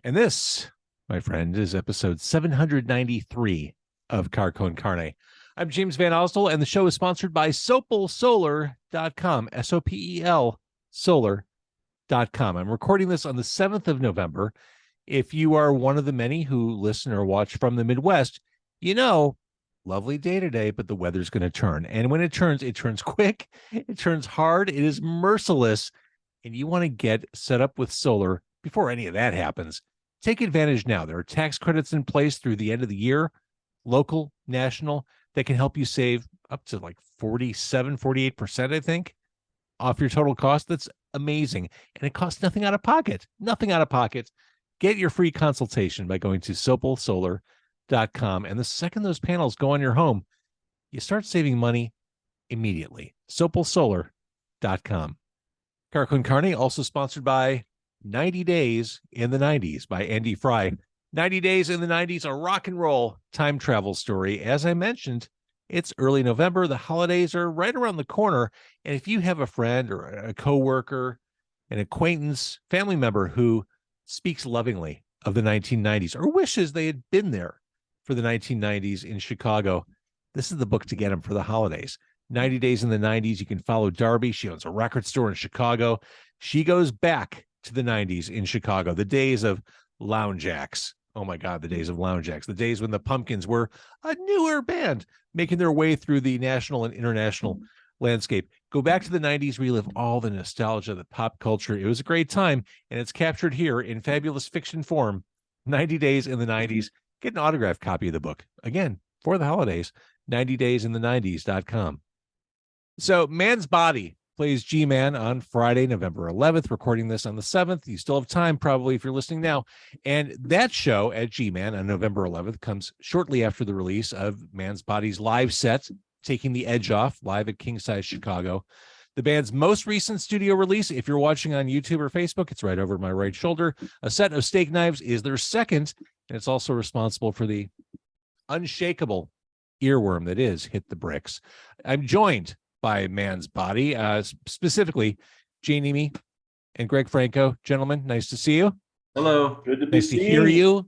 And this, my friend, is episode 793 of Carcon Carne. I'm James Van Osdol, and the show is sponsored by sopelsolar.com, S-O-P-E-L, solar.com. I'm recording this on the 7th of November. If you are one of the many who listen or watch from the Midwest, you know, lovely day today, but the weather's going to turn. And when it turns quick, it turns hard, it is merciless, and you want to get set up with solar before any of that happens. Take advantage now. There are tax credits in place through the end of the year, local, national, that can help you save up to like 48%, I think, off your total cost. That's amazing. And it costs nothing out of pocket. Nothing out of pocket. Get your free consultation by going to sopelsolar.com. And the second those panels go on your home, you start saving money immediately. Sopelsolar.com. Carcon Carne, also sponsored by 90 Days in the 90s by Andy Fry. 90 Days in the 90s, a rock and roll time travel story. As I mentioned, it's early November. The holidays are right around the corner. And if you have a friend or a coworker, an acquaintance, family member who speaks lovingly of the 1990s or wishes they had been there for the 1990s in Chicago, this is the book to get them for the holidays. 90 Days in the 90s. You can follow Darby. She owns a record store in Chicago. She goes back to the 90s in Chicago, the days of lounge acts. Oh my God, the days of lounge acts, the days when the Pumpkins were a newer band making their way through the national and international landscape. Go back to the 90s, relive all the nostalgia, the pop culture. It was a great time, and it's captured here in fabulous fiction form. 90 Days in the 90s. Get an autographed copy of the book. Again, for the holidays, 90daysinthe90s.com. So Man's Body plays GMan on Friday, November 11th, recording this on the 7th. You still have time, probably, if you're listening now. And that show at GMan on November 11th comes shortly after the release of Man's Body's live set, Taking the Edge Off, live at Kingsize Chicago. The band's most recent studio release, if you're watching on YouTube or Facebook, it's right over my right shoulder. A Set of Steak Knives is their second, and it's also responsible for the unshakable earworm that is Hit the Bricks. I'm joined by Man's Body, specifically Niimi and Greg Franco. Gentlemen, nice to see you. Hello. Good to be Nice to hear you.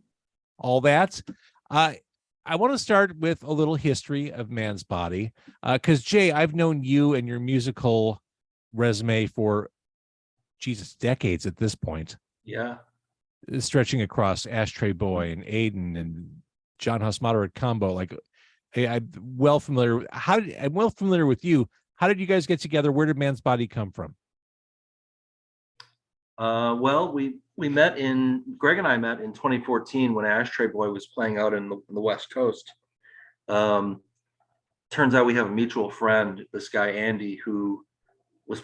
All that. I want to start with a little history of Man's Body, because Jay, I've known you and your musical resume for, Jesus, decades at this point. Yeah. Stretching across Ashtray Boy and Aiden and John Huss Moderate Combo. Like, I'm well familiar. I'm well familiar with you. How did you guys get together? Where did Man's Body come from? Well, we met Greg and I met in 2014 when Ashtray Boy was playing out in the West Coast. Turns out we have a mutual friend, this guy Andy, who had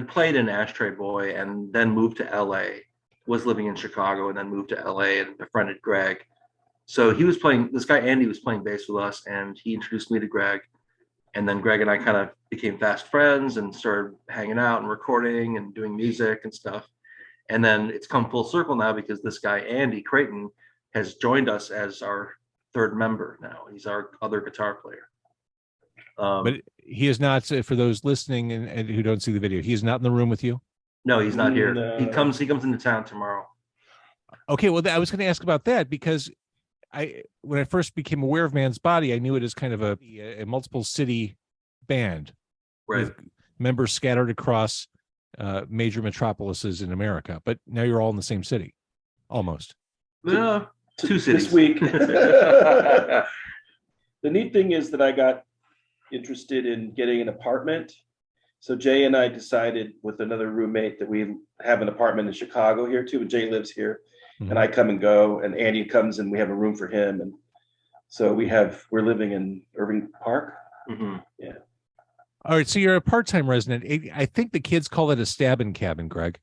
played in Ashtray Boy and then moved to LA, was living in Chicago and then moved to LA and befriended Greg. So this guy Andy was playing bass with us, and he introduced me to Greg. And then Greg and I kind of became fast friends and started hanging out and recording and doing music and stuff. And then it's come full circle now because this guy, Andy Creighton, has joined us as our third member now. He's our other guitar player. But he is not, for those listening and who don't see the video, he is not in the room with you? No, he's not here. No. He comes into town tomorrow. Okay, well, I was going to ask about that because when I first became aware of Man's Body, I knew it as kind of a multiple city band, Right? With members scattered across major metropolises in America. But now you're all in the same city, almost. Two cities. This week. The neat thing is that I got interested in getting an apartment. So Jay and I decided with another roommate that we have an apartment in Chicago here too. And Jay lives here. And I come and go, and Andy comes and we have a room for him. And so we're living in Irving Park. Mm-hmm. Yeah. All right. So you're a part-time resident. I think the kids call it a stabbing cabin, Greg.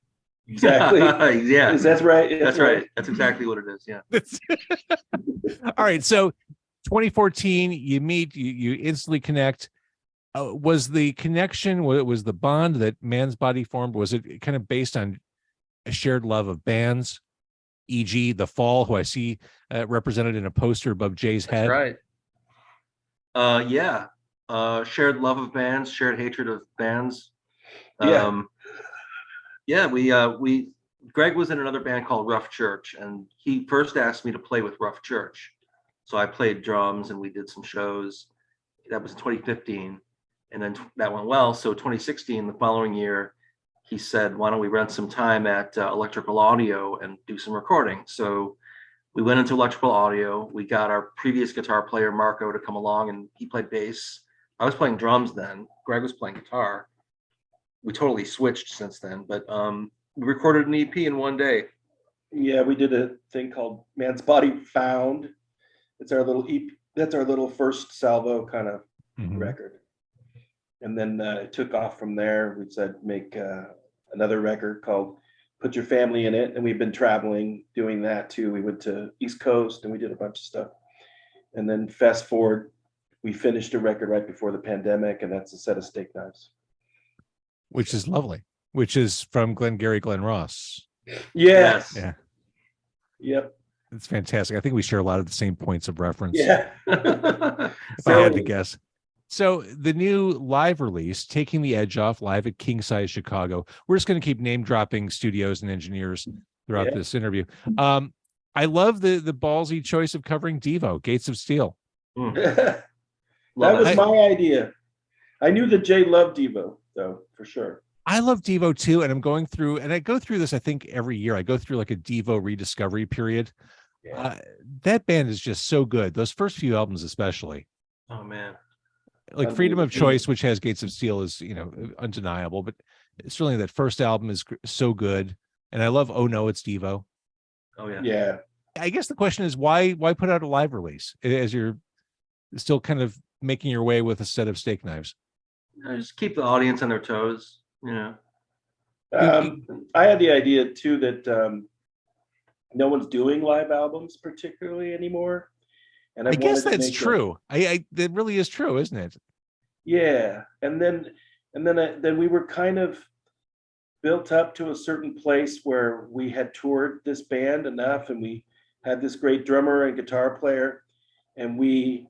Exactly. Yeah. That's right. That's right. That's exactly what it is. Yeah. All right. So 2014, you meet, you instantly connect. Was the connection, was the bond that Man's Body formed, was it kind of based on a shared love of bands? E.g., The Fall, who I see represented in a poster above Jay's head. That's right. Yeah. Shared love of bands, shared hatred of bands. Yeah. Yeah, we Greg was in another band called Rough Church, and he first asked me to play with Rough Church. So I played drums and we did some shows. That was in 2015. And then that went well. So 2016, the following year, he said, why don't we rent some time at Electrical Audio and do some recording? So we went into Electrical Audio. We got our previous guitar player, Marco, to come along, and he played bass. I was playing drums then. Greg was playing guitar. We totally switched since then, but we recorded an EP in one day. Yeah, we did a thing called Man's Body Found. It's our little EP. That's our little first salvo kind of record. And then it took off from there. We said make another record called Put Your Family in It. And we've been traveling doing that too. We went to East Coast and we did a bunch of stuff. And then fast forward, we finished a record right before the pandemic, and that's a set of Steak Knives. Which is lovely. Which is from Glengarry Glen Ross. Yes. Yeah. Yep. It's fantastic. I think we share a lot of the same points of reference. Yeah. If I had to guess. So the new live release, Taking the Edge Off, live at Kingsize Chicago. We're just going to keep name dropping studios and engineers throughout this interview. I love the ballsy choice of covering Devo, Gates of Steel. That was my idea. I knew that Jay loved Devo, though, for sure. I love Devo too, and I'm going through, and I go through this, I think, every year. I go through like a Devo rediscovery period. Yeah. That band is just so good. Those first few albums, especially. Oh man. Like Freedom of Choice, which has Gates of Steel, is, you know, undeniable, but certainly that first album is so good. And I love Oh No, It's Devo. Oh yeah. Yeah. I guess the question is why put out a live release as you're still kind of making your way with a set of Steak Knives? Just keep the audience on their toes, you know. I had the idea too that no one's doing live albums particularly anymore. And I guess that's true. That really is true, isn't it? Yeah. And then we were kind of built up to a certain place where we had toured this band enough, and we had this great drummer and guitar player, and we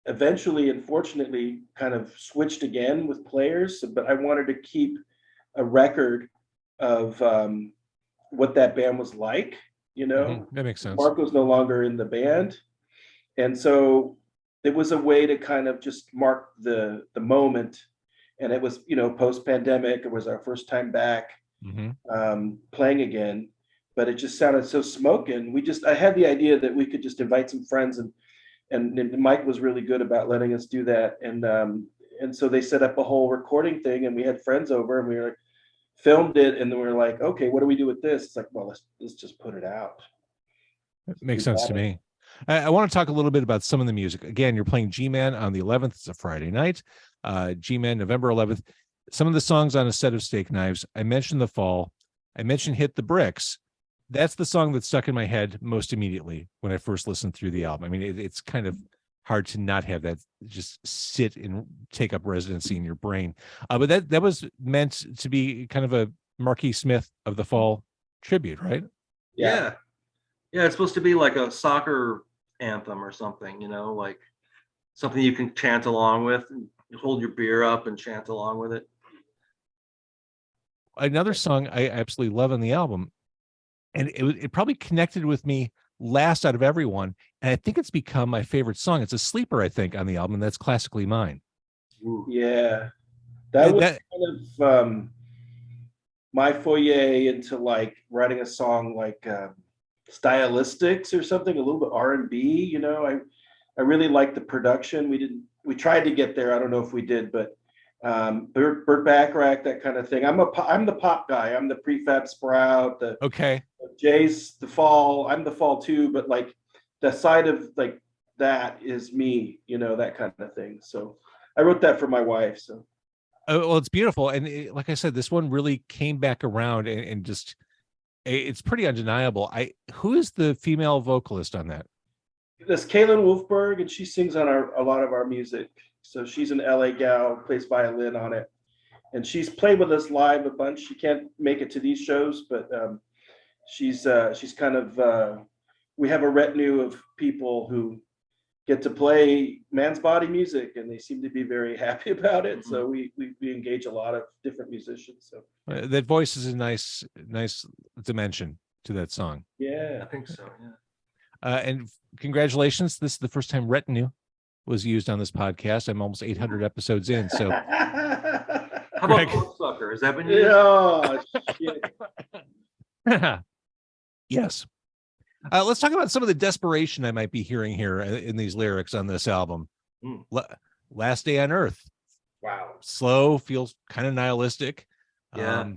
eventually, unfortunately, kind of switched again with players. But I wanted to keep a record of what that band was like, you know. That makes sense. Marco's no longer in the band, and so it was a way to kind of just mark the moment. And it was, you know, post-pandemic. It was our first time back playing again, but it just sounded so smoking. I had the idea that we could just invite some friends, and Mike was really good about letting us do that. And so they set up a whole recording thing, and we had friends over, and we were like, filmed it, and then we were like, okay, what do we do with this? It's like, well, let's just put it out. It makes sense to me. I want to talk a little bit about some of the music. Again, you're playing GMan on the 11th. It's a Friday night. GMan, November 11th. Some of the songs on a set of Steak Knives. I mentioned The Fall. I mentioned Hit the Bricks. That's the song that stuck in my head most immediately when I first listened through the album. I mean, it's kind of hard to not have that just sit and take up residency in your brain. But that was meant to be kind of a Marquis Smith of The Fall tribute, right? Yeah. Yeah, it's supposed to be like a soccer anthem or something, you know, like something you can chant along with, and hold your beer up and chant along with it. Another song I absolutely love on the album, and it probably connected with me last out of everyone, and I think it's become my favorite song. It's a sleeper, I think, on the album. That's Classically Mine. Yeah, that was kind of my foyer into like writing a song like Stylistics or something, a little bit R&B. You know, I really like the production. We tried to get there. I don't know if we did, but Burt Bacharach, that kind of thing. I'm the pop guy. I'm the Prefab Sprout. Jay's The Fall. I'm The Fall too, but like the side of like that is me. You know, that kind of thing. So I wrote that for my wife. So. Well, it's beautiful, and like I said, this one really came back around, and just it's pretty undeniable. Who is the female vocalist on that? That's Kaylin Wolfberg, and she sings on a lot of our music. So she's an LA gal, plays violin on it, and she's played with us live a bunch. She can't make it to these shows, but she's kind of we have a retinue of people who get to play Man's Body music, and they seem to be very happy about it. So we engage a lot of different musicians. So That voice is a nice dimension to that song. yeah, I think so. Yeah. And congratulations. This is the first time retinue was used on this podcast. I'm almost 800 episodes in. So How about Cocksucker? Has that been used? oh, shit. yes. Let's talk about some of the desperation I might be hearing here in these lyrics on this album. Last Day on Earth. Wow. Slow, feels kind of nihilistic. Yeah.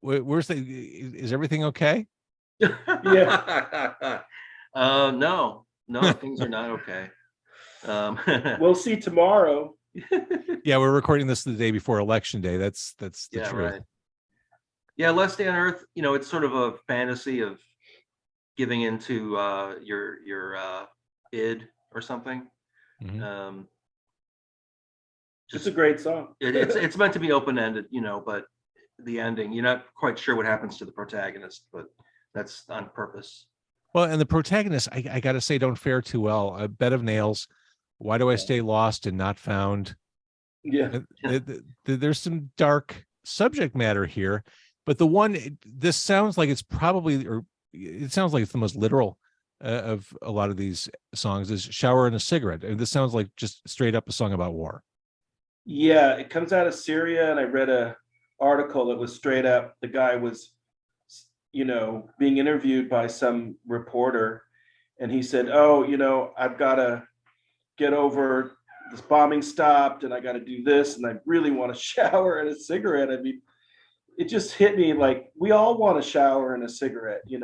Where's is everything okay? Yeah. No, things are not okay. We'll see tomorrow. Yeah, we're recording this the day before Election Day. That's the truth. Right. Yeah, Last Day on Earth, it's sort of a fantasy of giving into your id or something. Mm-hmm. It's a great song. It's meant to be open-ended, but the ending, you're not quite sure what happens to the protagonist, but that's on purpose. Well, and the protagonist, I gotta say, don't fare too well. A bed of nails. Why do I stay lost and not found? Yeah. There's some dark subject matter here, but this sounds like it's probably, or it sounds like it's the most literal of a lot of these songs is Shower and a Cigarette. And this sounds like just straight up a song about war. Yeah, it comes out of Syria, and I read a article that was straight up. The guy was, being interviewed by some reporter, and he said, "Oh, I've got to get over this bombing stopped, and I got to do this, and I really want a shower and a cigarette." I mean, it just hit me like we all want a shower and a cigarette, in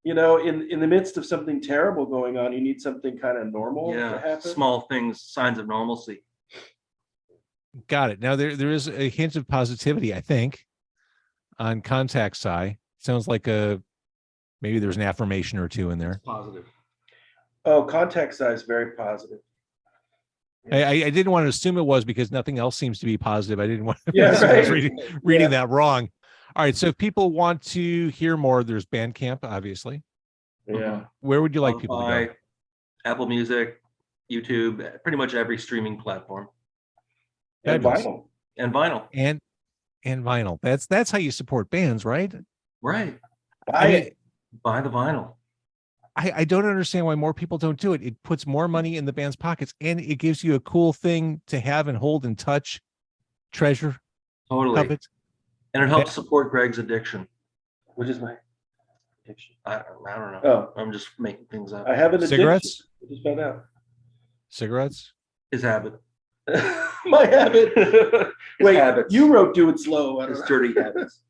the midst of something terrible going on, you need something kind of normal to happen. Small things, signs of normalcy. Got it. Now there is a hint of positivity, I think, on Contact Psi. Sounds like maybe there's an affirmation or two in there. It's positive. Oh, Contact Psi is very positive. I didn't want to assume it was because nothing else seems to be positive. I didn't want to reading that wrong. All right. So if people want to hear more, there's Bandcamp, obviously. Yeah. Where would you like people to go? Apple Music, YouTube, pretty much every streaming platform. And vinyl. And vinyl. And vinyl. That's how you support bands, right? Right. Buy the vinyl. I don't understand why more people don't do it. It puts more money in the band's pockets, and it gives you a cool thing to have and hold and touch, treasure. Totally. Covet. And it helps support Greg's addiction. Which is my addiction? I don't know. Oh, I'm just making things up. I have an addiction. Cigarettes? I just found out. Cigarettes? His habit. My habit. Wait, habits. You wrote "Do It Slow." His dirty habits.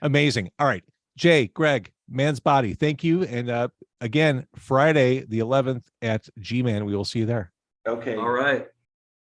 Amazing. All right. Jay, Greg, Man's Body, thank you. And again, Friday the 11th at GMan, we will see you there. Okay. All right.